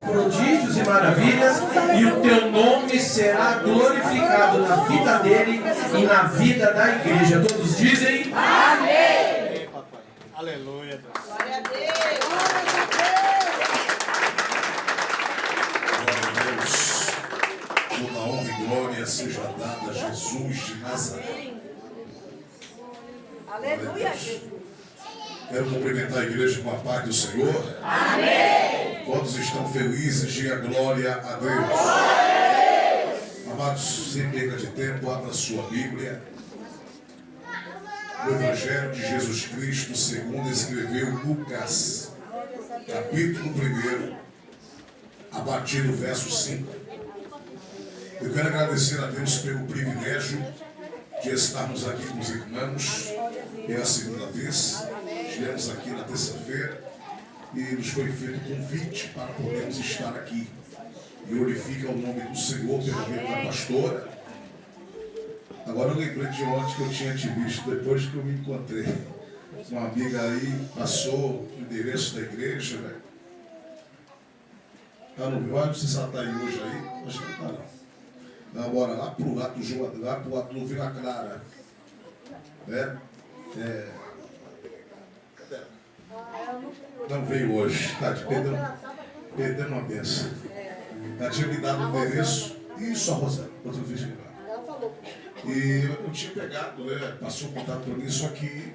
Prodígios e maravilhas, e o teu nome será glorificado na vida dele e na vida da igreja. Todos dizem amém. Aleluia, Deus. Glória a Deus. Glória a Deus. Toda honra e glória seja dada a Jesus de Nazaré. Aleluia, Jesus. Quero cumprimentar a igreja com a paz do Senhor. Amém. Todos estão felizes, diga glória a Deus. Amados, sem perda de tempo, abra sua Bíblia. O Evangelho de Jesus Cristo, segundo escreveu Lucas, capítulo 1, a partir do verso 5. Eu quero agradecer a Deus pelo privilégio de estarmos aqui com os irmãos pela segunda vez. Estivemos aqui na terça-feira e nos foi feito convite para podermos estar aqui. Glorifica o nome do Senhor pela vida da pastora. Agora eu lembrei de ontem que eu tinha te visto, depois que eu me encontrei. Uma amiga aí passou o endereço da igreja, né? Ela não viu? Não sei se ela está aí hoje aí. Acho que não está não. Ela mora lá pro lado do João, lá pro lado do Vila Clara. Né? Não veio hoje, tá? Perdendo uma benção. Ela tinha me dado um endereço. Isso, a Rosana, outra vez de lá. E eu tinha pegado, né? Passou o contato para mim, só que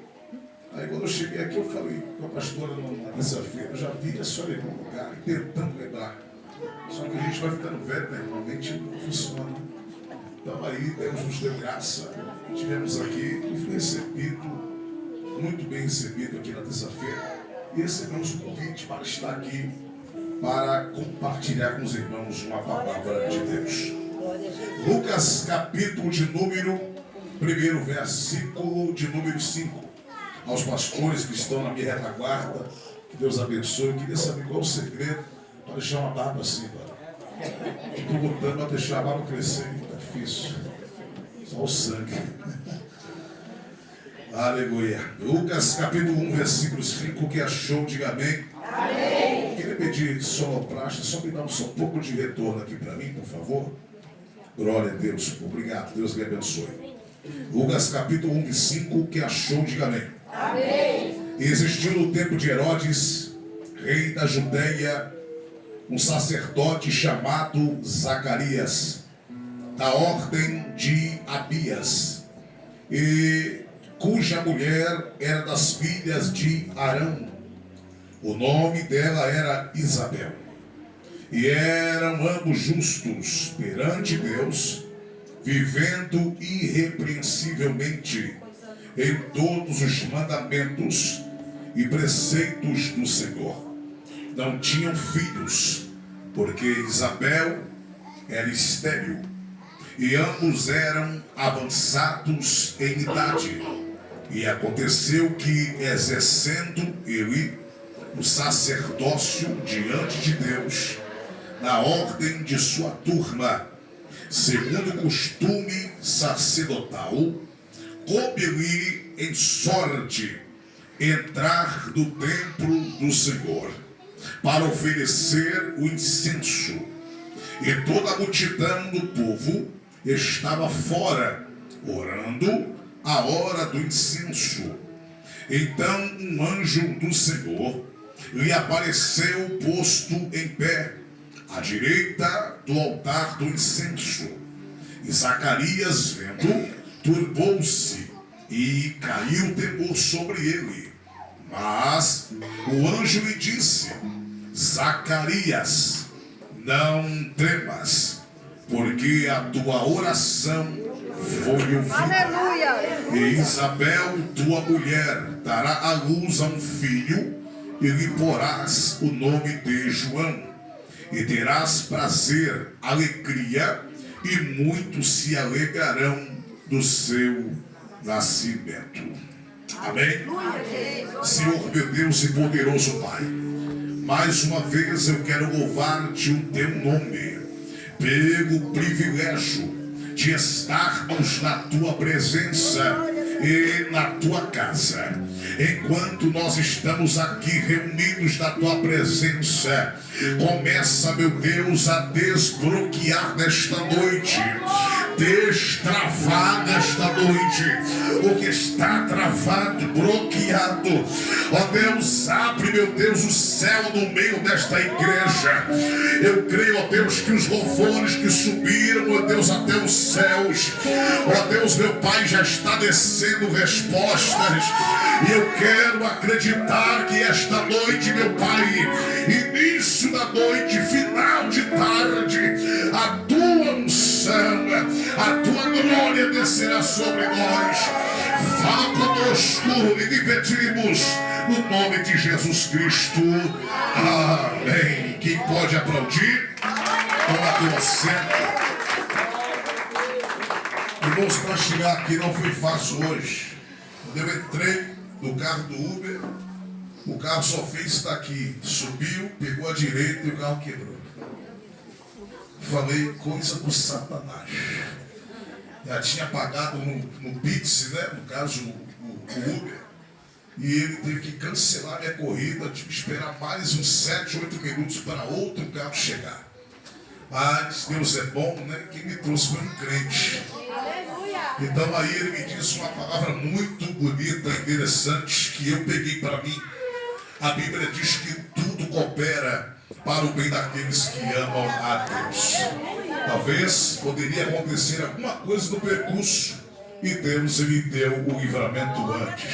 aí quando eu cheguei aqui eu falei com a pastora na terça-feira, eu já vi a senhora em algum lugar tentando lembrar. Só que a gente vai ficando velho, né? Normalmente não funciona. Então aí Deus nos deu graça, estivemos aqui e fui recebido, muito bem recebido aqui na terça-feira. E recebemos um convite para estar aqui, para compartilhar com os irmãos uma palavra de Deus. Lucas, capítulo de número 1, versículo de número 5. Aos pastores que estão na minha retaguarda, que Deus abençoe. Eu queria saber qual é o segredo para deixar uma barba assim, mano. Estou lutando para deixar a barba crescer, é difícil. Só o sangue. Aleluia. Lucas capítulo 1, versículo 5, que achou, diga amém. Amém. Queria pedir sonoplasta, só me dá um pouco de retorno aqui para mim, por favor. Glória a Deus. Obrigado. Deus lhe abençoe. Lucas capítulo 1, 5, que achou, diga amém. Amém. E existiu no tempo de Herodes, rei da Judeia, um sacerdote chamado Zacarias, da ordem de Abias, e cuja mulher era das filhas de Arão. O nome dela era Isabel. E eram ambos justos perante Deus, vivendo irrepreensivelmente em todos os mandamentos e preceitos do Senhor. Não tinham filhos, porque Isabel era estéril, e ambos eram avançados em idade. E aconteceu que, exercendo ele o sacerdócio diante de Deus, na ordem de sua turma, segundo o costume sacerdotal, coube-lhe em sorte entrar no templo do Senhor, para oferecer o incenso. E toda a multidão do povo estava fora, orando a hora do incenso. Então um anjo do Senhor lhe apareceu posto em pé, à direita do altar do incenso. E Zacarias, vendo, turbou-se e caiu temor sobre ele. Mas o anjo lhe disse: Zacarias, não temas, porque a tua oração foi ouvida. Aleluia. E Isabel, tua mulher, dará à luz a um filho, e lhe porás o nome de João. E terás prazer, alegria, e muitos se alegrarão do seu nascimento. Amém? Senhor meu Deus e poderoso Pai, mais uma vez eu quero louvar-te o teu nome, pelo privilégio de estarmos na tua presença e na tua casa. Enquanto nós estamos aqui reunidos na tua presença, começa, meu Deus, a desbloquear nesta noite, destravar nesta noite o que está travado, bloqueado. Ó Deus, abre, meu Deus, o céu no meio desta igreja. Eu creio, ó Deus, que os louvores que subiram, ó Deus, até os céus, ó Deus, meu Pai, já está descendo respostas. E eu quero acreditar que esta noite, meu Pai, início da noite, final de tarde, a tua unção, a tua glória descerá sobre nós. Fala conosco e lhe pedimos no nome de Jesus Cristo. Amém. Quem pode aplaudir? Toma teu assento. Irmãos, para chegar aqui não foi fácil hoje. Quando eu entrei no carro do Uber, o carro só fez estar aqui. Subiu, pegou a direita e o carro quebrou. Falei, coisa do Satanás. Já tinha pagado no Pix, né? No caso, o Uber. E ele teve que cancelar minha corrida, tive que esperar mais uns 7, 8 minutos para outro carro chegar. Mas Deus é bom, né? Quem me trouxe foi um crente. Então aí ele me disse uma palavra muito bonita, interessante, que eu peguei para mim. A Bíblia diz que tudo coopera para o bem daqueles que amam a Deus. Talvez poderia acontecer alguma coisa no percurso e Deus me deu o livramento antes.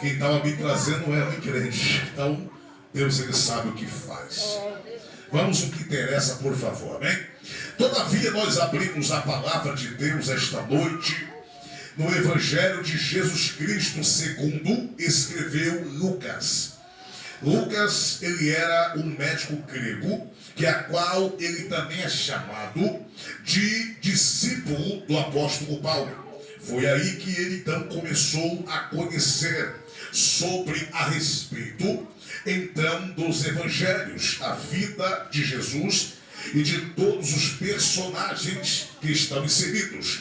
Quem estava me trazendo era um crente. Então Deus, ele sabe o que faz. Vamos ao que interessa, por favor, amém? Todavia nós abrimos a palavra de Deus esta noite no Evangelho de Jesus Cristo segundo escreveu Lucas. Lucas, ele era um médico grego, que a qual ele também é chamado de discípulo do apóstolo Paulo. Foi aí que ele então começou a conhecer sobre a respeito então dos evangelhos, a vida de Jesus e de todos os personagens que estão inseridos.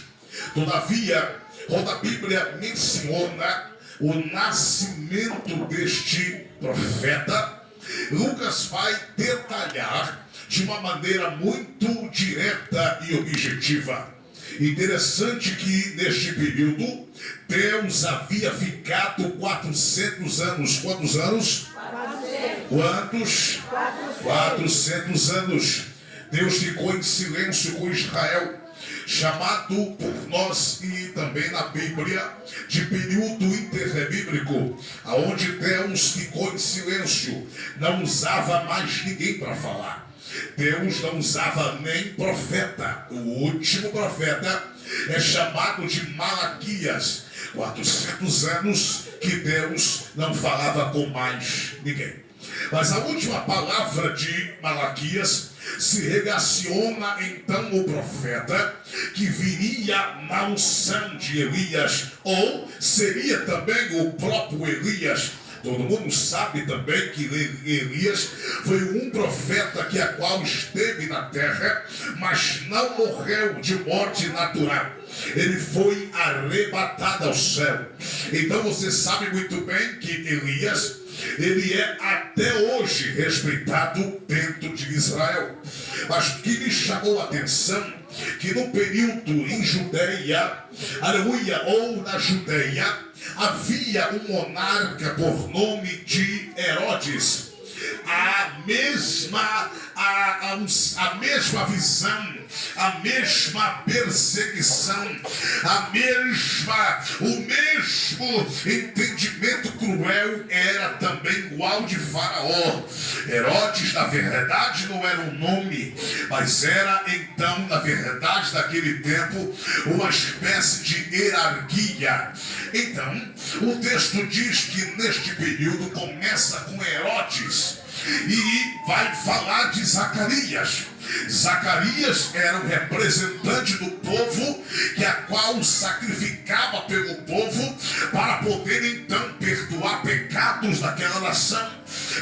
Todavia, quando a Bíblia menciona o nascimento deste profeta, Lucas vai detalhar de uma maneira muito direta e objetiva. Interessante que neste período Deus havia ficado 400 anos. Quantos anos? 400. Quantos? 400 anos. Deus ficou em silêncio com Israel, chamado por nós e também na Bíblia de período interbíblico, aonde Deus ficou em silêncio, não usava mais ninguém para falar. Deus não usava nem profeta. O último profeta é chamado de Malaquias. 400 anos que Deus não falava com mais ninguém. Mas a última palavra de Malaquias se relaciona então o profeta que viria na unção de Elias, ou seria também o próprio Elias. Todo mundo sabe também que Elias foi um profeta que a qual esteve na terra, mas não morreu de morte natural. Ele foi arrebatado ao céu. Então você sabe muito bem que Elias, ele é até hoje respeitado dentro de Israel. Mas o que me chamou a atenção, que no período em Judeia, aleluia, ou na Judeia, havia um monarca por nome de Herodes. A mesma visão, a mesma perseguição, o mesmo entendimento cruel era também igual de Faraó. Herodes, na verdade, não era um nome, mas era então, na verdade, naquele tempo, uma espécie de hierarquia. Então, o texto diz que neste período começa com Herodes e vai falar de Zacarias. Zacarias era um representante do povo, que a qual sacrificava pelo povo para poder então perdoar pecados daquela nação.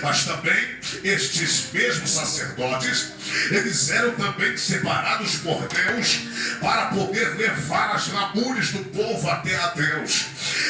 Mas também estes mesmos sacerdotes, eles eram também separados por Deus para poder levar as lamúrias do povo até a Deus.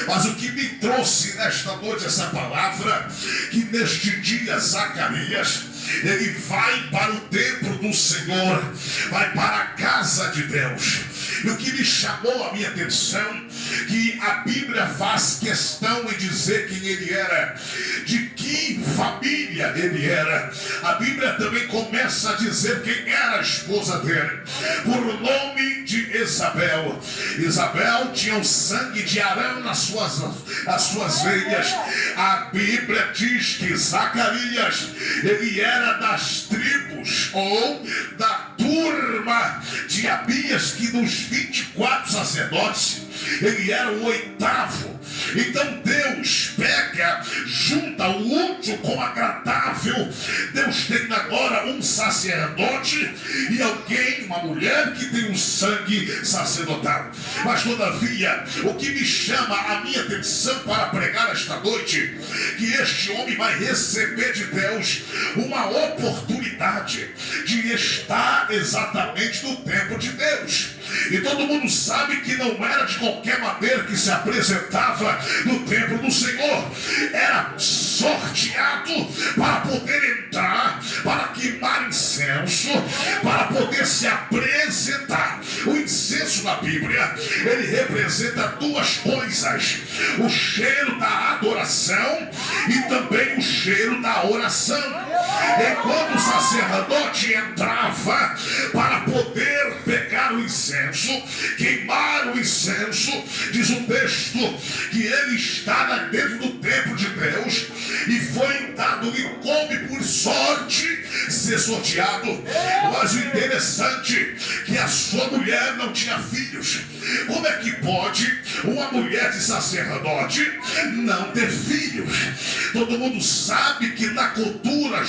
Mas o que me trouxe nesta noite essa palavra, que neste dia Zacarias, ele vai para o templo do Senhor, vai para a casa de Deus. E o que me chamou a minha atenção, que a Bíblia faz questão em dizer quem ele era, de que família ele era. A Bíblia também começa a dizer quem era a esposa dele, por nome de Isabel. Isabel tinha o sangue de Arão nas suas veias. A Bíblia diz que Zacarias, ele era das tribos ou da turma de Abias, que dos 24 sacerdotes, ele era o 8º. Então Deus pega, junta o útil com o agradável. Deus tem agora um sacerdote e alguém, uma mulher que tem um sangue sacerdotal. Mas todavia, o que me chama a minha atenção para pregar esta noite, que este homem vai receber de Deus uma oportunidade de estar exatamente no templo de Deus. E todo mundo sabe que não era de qualquer maneira que se apresentava no templo do Senhor. Era sorteado para poder entrar, para queimar incenso, para poder se apresentar. O incenso na Bíblia, ele representa duas coisas: o cheiro da adoração e também o cheiro da oração. Enquanto o sacerdote entrava para poder pegar o incenso, queimar o incenso, diz o texto que ele estava dentro do templo de Deus e foi dado-lhe como por sorte ser sorteado. Mas o interessante é que a sua mulher não tinha filhos. Como é que pode uma mulher de sacerdote não ter filhos? Todo mundo sabe que na cultura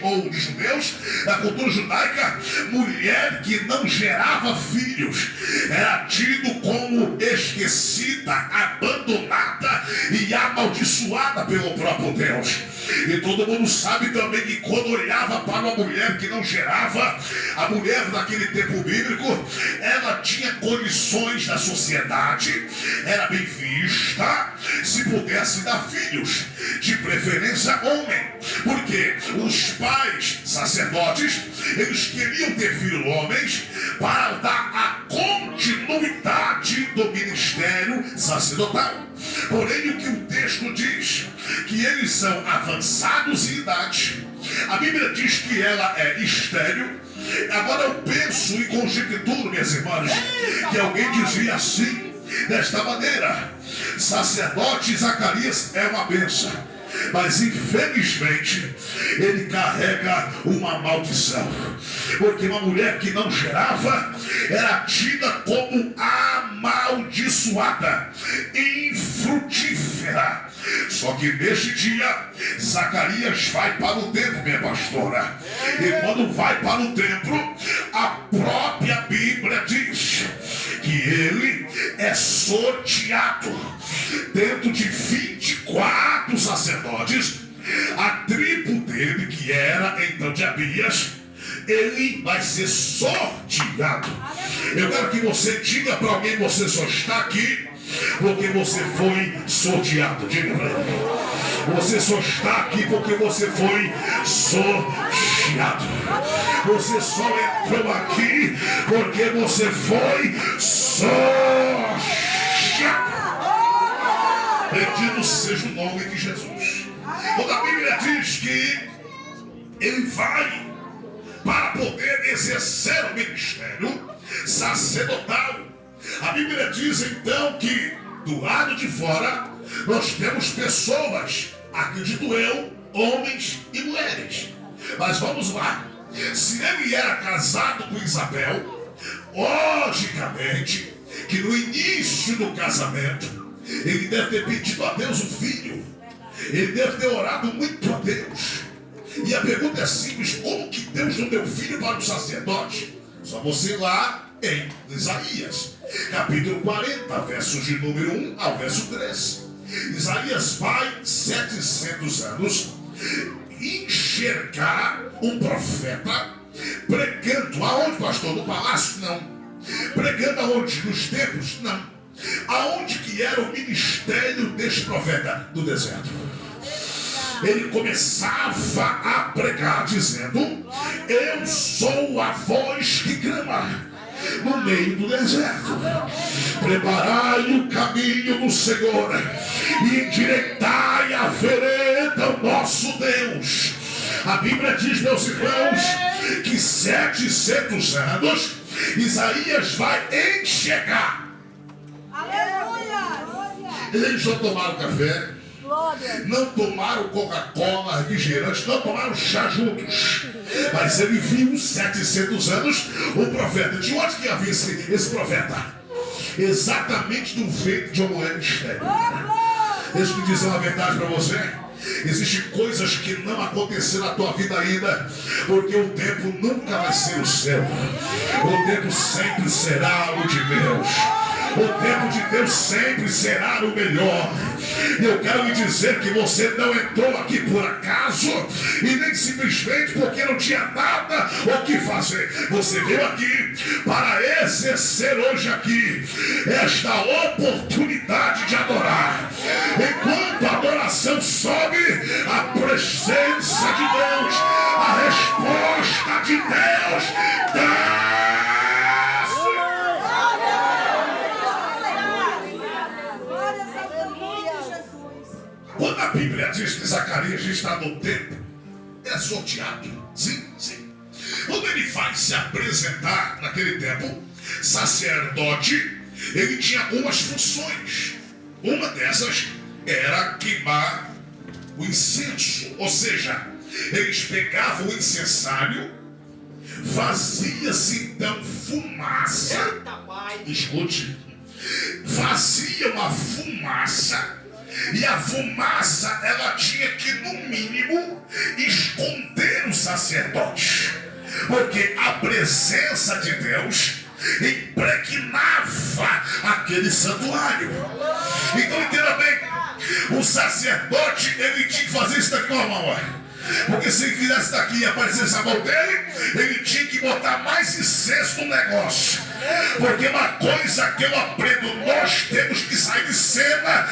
ou de judeus, na cultura judaica, mulher que não gerava filhos era tido como esquecida, abandonada e amaldiçoada pelo próprio Deus. E todo mundo sabe também que quando olhava para uma mulher que não gerava, a mulher naquele tempo bíblico, ela tinha condições na sociedade, era bem vista se pudesse dar filhos, de preferência homem, porque os pais sacerdotes, eles queriam ter filhos homens para dar a continuidade do ministério sacerdotal. Porém, o que o texto diz, que eles são avançados em idade. A Bíblia diz que ela é estéril. Agora eu penso e conjecturo, minhas irmãs, que alguém dizia assim, desta maneira: sacerdote Zacarias é uma bênção, mas infelizmente ele carrega uma maldição, porque uma mulher que não gerava era tida como amaldiçoada, infrutífera. Só que neste dia Zacarias vai para o templo, minha pastora, e quando vai para o templo, a própria Bíblia diz que ele é sorteado dentro de 24 sacerdotes. A tribo dele, que era então de Abias, ele vai ser sorteado. Eu quero que você diga para alguém: você só está aqui porque você foi sorteado. Diga para ele: você só está aqui porque você foi sorteado. Você só entrou aqui porque você foi sorteado. Bendito seja o nome de Jesus. Quando a Bíblia diz que ele vai para poder exercer o ministério sacerdotal, a Bíblia diz então que do lado de fora nós temos pessoas, acredito eu, homens e mulheres. Mas vamos lá, se ele era casado com Isabel, logicamente que no início do casamento ele deve ter pedido a Deus um filho. Ele deve ter orado muito a Deus. E a pergunta é simples: como que Deus não deu filho para o sacerdote? Só você ir lá em Isaías, capítulo 40, versos de número 1 ao verso 3. Isaías vai 700 anos enxergar um profeta pregando aonde, pastor? No palácio? Não. Pregando aonde? Nos templos? Não. Aonde que era o ministério deste profeta? No deserto. Ele começava a pregar dizendo: eu sou a voz que clama no meio do deserto. Preparai o caminho do Senhor e endireitai a vereda ao nosso Deus. A Bíblia diz, meus irmãos, que 700 anos Isaías vai enxergar. Aleluia! Eles não tomaram café, Glória! não tomaram Coca-Cola, refrigerante, não tomaram chá juntos. Mas ele viu 700 anos o profeta. De onde que havia esse profeta? Exatamente do ventre de uma mulher estéril. Deixa eu te dizer uma verdade para você. Existem coisas que não aconteceram na tua vida ainda, porque o tempo nunca vai ser o seu. O tempo sempre será o de Deus. O tempo de Deus sempre será o melhor. E eu quero lhe dizer que você não entrou aqui por acaso e nem simplesmente porque não tinha nada o que fazer. Você veio aqui para exercer hoje aqui esta oportunidade de adorar. Enquanto a adoração sobe, a presença de Deus, a resposta de Deus desce. Quando a Bíblia diz que Zacarias está no templo, é sorteado. Sim, sim. Quando ele vai se apresentar naquele templo, sacerdote, ele tinha algumas funções. Uma dessas era queimar o incenso. Ou seja, eles pegavam o incensário, fazia-se então fumaça. Escute, fazia uma fumaça. E a fumaça, ela tinha que, no mínimo, esconder o sacerdote. Porque a presença de Deus impregnava aquele santuário. Então, entenda bem, o sacerdote, ele tinha que fazer isso daqui com a mão, olha. Porque se ele fizesse daqui e aparecesse a mão dele, ele tinha que botar mais incenso no negócio. Porque uma coisa que eu aprendo, nós temos que sair de cena